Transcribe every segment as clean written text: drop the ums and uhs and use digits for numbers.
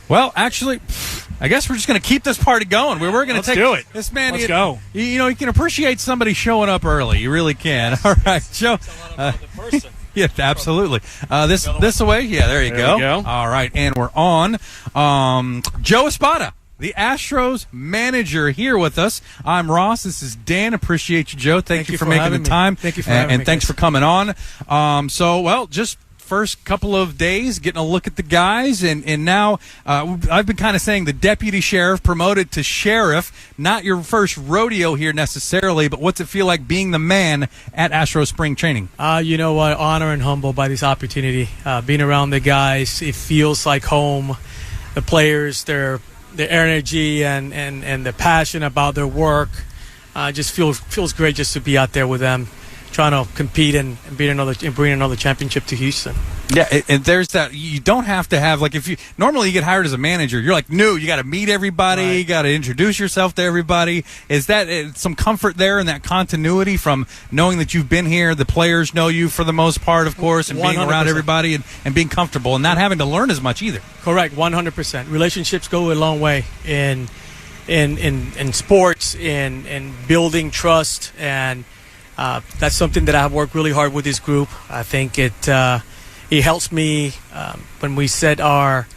Well, actually, I guess we're just going to keep this party going. We're going to do it. This man. Let's go. You can appreciate somebody showing up early. You really can. All right, Joe. The person. Yeah, absolutely. This away. Yeah, there you go. We go. All right, and we're on. Joe Espada, the Astros manager, here with us. I'm Ross. This is Dan. Appreciate you, Joe. Thank you for making the time. Thank you for having me. And thanks for coming on. Just first couple of days, getting a look at the guys, and now I've been kind of saying the deputy sheriff promoted to sheriff. Not your first rodeo here necessarily, but what's it feel like being the man at Astros spring training? You know what? Honor and humbled by this opportunity. Being around the guys, it feels like home. The players, their energy and the passion about their work, just feels great just to be out there with them, trying to compete and bring another championship to Houston. Yeah, and there's that. You don't have to have, like, if you normally you get hired as a manager, you're like new. You got to meet everybody. Right. You got to introduce yourself to everybody. Is that some comfort there in that continuity from knowing that you've been here? The players know you for the most part, of course, and 100%. being around everybody and being comfortable and not having to learn as much either. Correct, 100%. Relationships go a long way in sports, in building trust, and that's something that I've worked really hard with this group. I think it helps me when we set our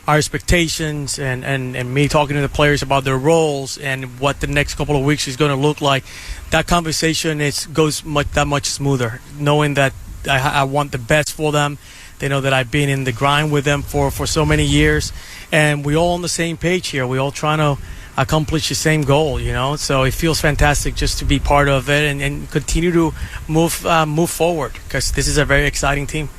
expectations and me talking to the players about their roles and what the next couple of weeks is going to look like. That conversation goes that much smoother, knowing that I want the best for them. They know that I've been in the grind with them for so many years, and we're all on the same page here. We're all trying to accomplish the same goal, so it feels fantastic just to be part of it and continue to move forward, because this is a very exciting team.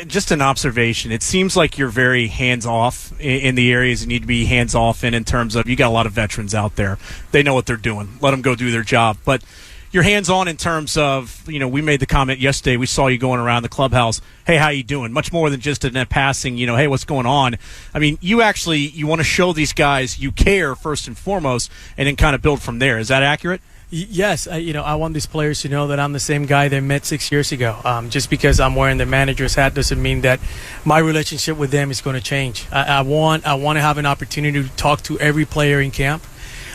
Just an observation, it seems like you're very hands-off in the areas you need to be hands-off in terms of, you got a lot of veterans out there. They know what they're doing. Let them go do their job. But you're hands-on in terms of, we made the comment yesterday, we saw you going around the clubhouse, hey, how you doing? Much more than just a passing, hey, what's going on? I mean, you want to show these guys you care first and foremost, and then kind of build from there. Is that accurate? Yes, I want these players to know that I'm the same guy they met 6 years ago. Just because I'm wearing the manager's hat doesn't mean that my relationship with them is going to change. I want to have an opportunity to talk to every player in camp.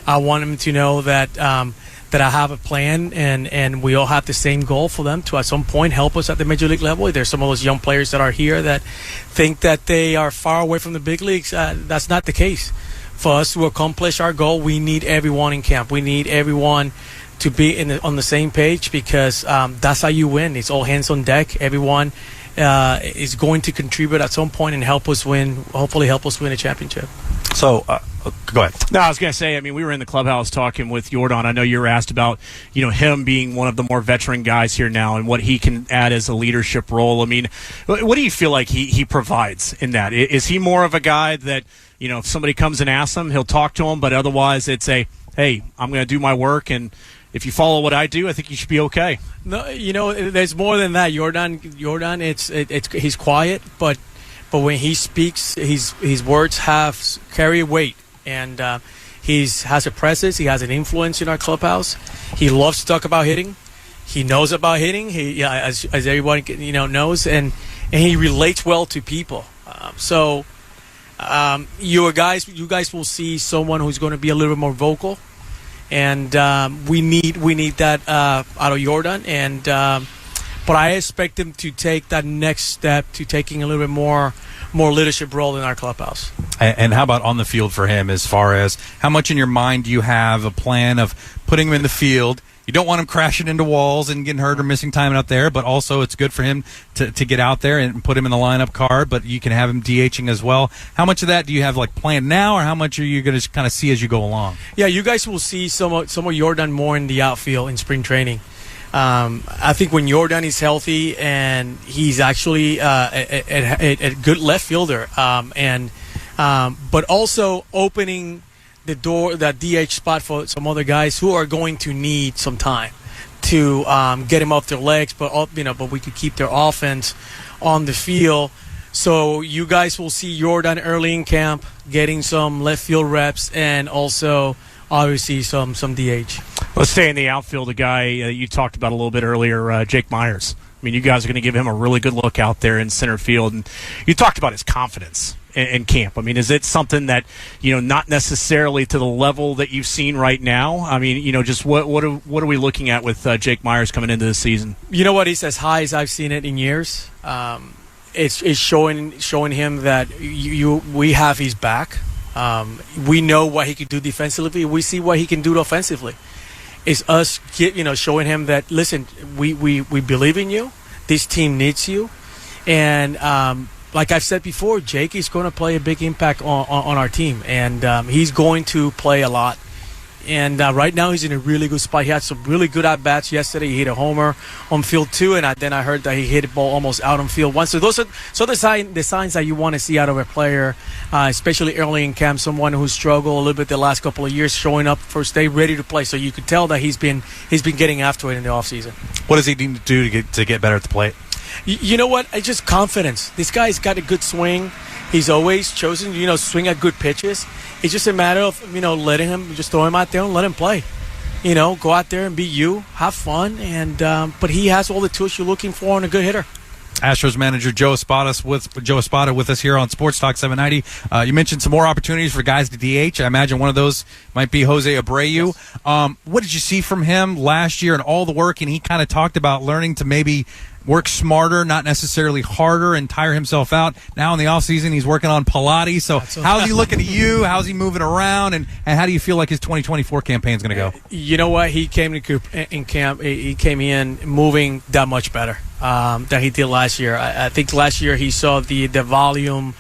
I want them to know that I have a plan, and we all have the same goal for them to at some point help us at the major league level. There's some of those young players that are here that think that they are far away from the big leagues. That's not the case. For us to accomplish our goal, we need everyone in camp. We need everyone to be on the same page, because that's how you win. It's all hands on deck. Everyone is going to contribute at some point and hopefully help us win a championship. So, go ahead. No, I was going to say, we were in the clubhouse talking with Yordan. I know you were asked about, him being one of the more veteran guys here now and what he can add as a leadership role. What do you feel like he provides in that? Is he more of a guy that, if somebody comes and asks him, he'll talk to him, but otherwise it's hey, I'm going to do my work, and if you follow what I do, I think you should be okay. No, there's more than that. Yordan, he's quiet, but when he speaks, his words carry weight, and he has a presence. He has an influence in our clubhouse. He loves to talk about hitting. He knows about hitting. As everyone knows, and he relates well to people. You guys will see someone who's going to be a little bit more vocal, and we need that out of Yordan. But I expect him to take that next step to taking a little bit more leadership role in our clubhouse. And how about on the field for him, as far as how much in your mind do you have a plan of putting him in the field? You don't want him crashing into walls and getting hurt or missing time out there, but also it's good for him to get out there and put him in the lineup card, but you can have him DHing as well. How much of that do you have planned now, or how much are you going to kind of see as you go along? Yeah, you guys will see some of Yordan more in the outfield in spring training. I think when Yordan is healthy, and he's actually a good left fielder, but also opening the door, that DH spot for some other guys who are going to need some time to get him off their legs, but we could keep their offense on the field. So you guys will see Yordan early in camp getting some left field reps, and also obviously some DH. Let's stay in the outfield. A guy you talked about a little bit earlier, Jake Meyers. You guys are going to give him a really good look out there in center field, and you talked about his confidence. in camp? I mean, is it something that, not necessarily to the level that you've seen right now? I mean, just what are we looking at with Jake Meyers coming into the season? You know what? He's as high as I've seen it in years. It's showing him that we have his back. We know what he can do defensively. We see what he can do offensively. It's us showing him that, listen, we believe in you. This team needs you. And like I've said before, Jake is going to play a big impact on our team. And he's going to play a lot. And right now he's in a really good spot. He had some really good at-bats yesterday. He hit a homer on field 2, and then I heard that he hit a ball almost out on field 1. So those are the signs that you want to see out of a player, especially early in camp, someone who struggled a little bit the last couple of years, showing up first day, ready to play. So you could tell that he's been getting after it in the offseason. What does he need to do to get better at the plate? You know what? It's just confidence. This guy's got a good swing. He's always chosen, swing at good pitches. It's just a matter of, letting him, just throw him out there and let him play. Go out there and be you, have fun, and but he has all the tools you're looking for in a good hitter. Astros manager Joe Espada with us here on Sports Talk 790. You mentioned some more opportunities for guys to DH. I imagine one of those might be Jose Abreu. Yes. What did you see from him last year and all the work? And he kind of talked about learning to maybe work smarter, not necessarily harder, and tire himself out. Now in the offseason, he's working on Pilates. So how's he looking at you? How's he moving around? And how do you feel like his 2024 campaign is going to go? You know what? He came in camp. He came in moving that much better than he did last year. I think last year he saw the volume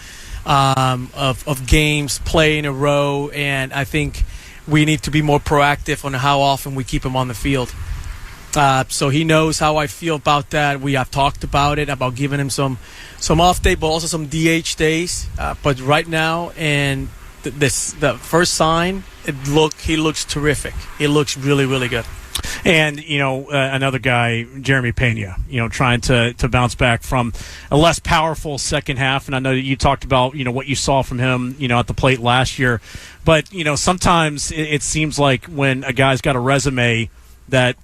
of games play in a row, and I think we need to be more proactive on how often we keep him on the field. So he knows how I feel about that. We have talked about it, about giving him some off day, but also some DH days. But right now, and the first sign, he looks terrific. He looks really, really good. And, another guy, Jeremy Peña, trying to bounce back from a less powerful second half. And I know that you talked about, what you saw from him, at the plate last year. But, sometimes it seems like when a guy's got a resume that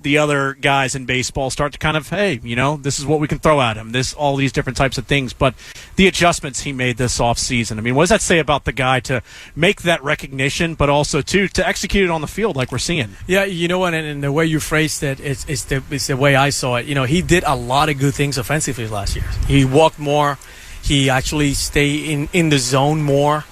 the other guys in baseball start to kind of, hey, this is what we can throw at him, all these different types of things. But the adjustments he made this offseason, I mean, what does that say about the guy to make that recognition, but also, too, to execute it on the field like we're seeing? Yeah, you know what, and the way you phrased it, it's the way I saw it. He did a lot of good things offensively last year. He walked more. He actually stayed in the zone more.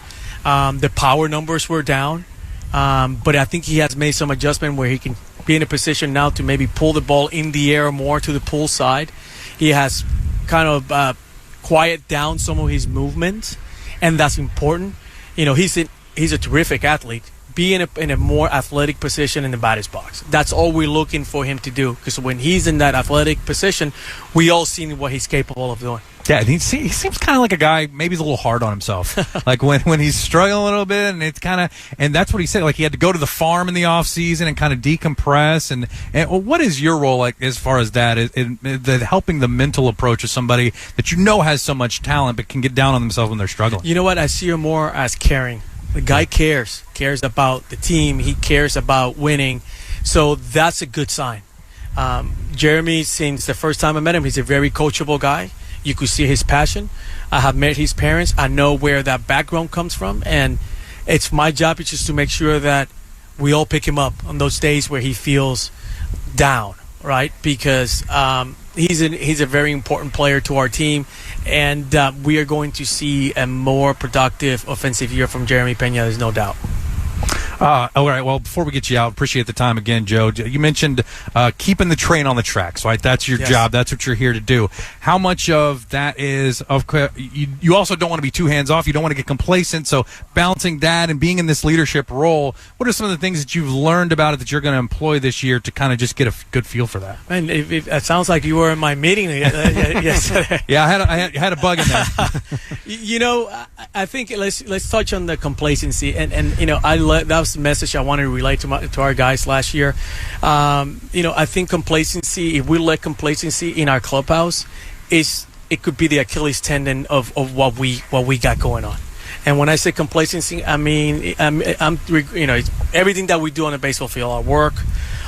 The power numbers were down. But I think he has made some adjustment where he can be in a position now to maybe pull the ball in the air more to the pull side. He has kind of quiet down some of his movements, and that's important. He's a terrific athlete. Be in a more athletic position in the batter's box. That's all we're looking for him to do, because when he's in that athletic position, we all seen what he's capable of doing. Yeah, he seems kind of like a guy, maybe he's a little hard on himself. Like when he's struggling a little bit, and that's what he said. Like he had to go to the farm in the off season and kind of decompress. And what is your role like as far as that, in helping the mental approach of somebody that has so much talent but can get down on themselves when they're struggling? You know what? I see him more as caring. The guy cares about the team. He cares about winning. So that's a good sign. Jeremy, since the first time I met him, he's a very coachable guy. You could see his passion. I have met his parents. I know where that background comes from. And it's my job is just to make sure that we all pick him up on those days where he feels down, right? Because he's a very important player to our team. And we are going to see a more productive offensive year from Jeremy Peña, there's no doubt. All right. Well, before we get you out, appreciate the time again, Joe. You mentioned keeping the train on the tracks, right? That's your job. That's what you're here to do. How much of that is you also don't want to be too hands off. You don't want to get complacent. So balancing that and being in this leadership role, what are some of the things that you've learned about it that you're going to employ this year to kind of just get a good feel for that? Man, it sounds like you were in my meeting yesterday. Yeah, I had a bug in there. I think let's touch on the complacency, and that was the message I wanted to relate to our guys last year. I think complacency, if we let complacency in our clubhouse, it could be the Achilles tendon of what we got going on. And when I say complacency, I mean it's everything that we do on the baseball field, our work,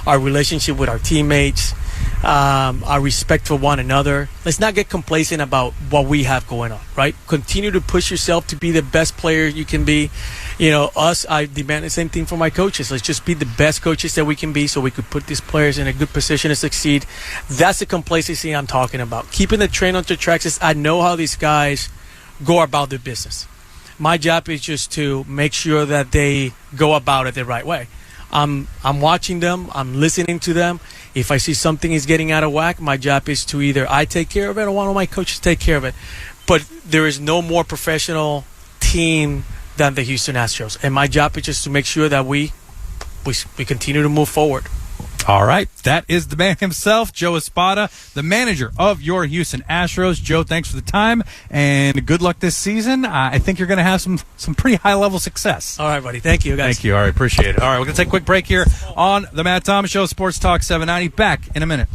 our relationship with our teammates, our respect for one another. Let's not get complacent about what we have going on, right? Continue to push yourself to be the best player you can be. I demand the same thing for my coaches. Let's just be the best coaches that we can be so we could put these players in a good position to succeed. That's the complacency I'm talking about. Keeping the train on the tracks. I know how these guys go about their business. My job is just to make sure that they go about it the right way. I'm watching them. I'm listening to them. If I see something is getting out of whack, my job is to either I take care of it or one of my coaches take care of it. But there is no more professional team than the Houston Astros. And my job is just to make sure that we continue to move forward. All right. That is the man himself, Joe Espada, the manager of your Houston Astros. Joe, thanks for the time, and good luck this season. I think you're going to have some pretty high-level success. All right, buddy. Thank you, guys. Thank you. All right. Appreciate it. All right. We're going to take a quick break here on the Matt Thomas Show, Sports Talk 790. Back in a minute.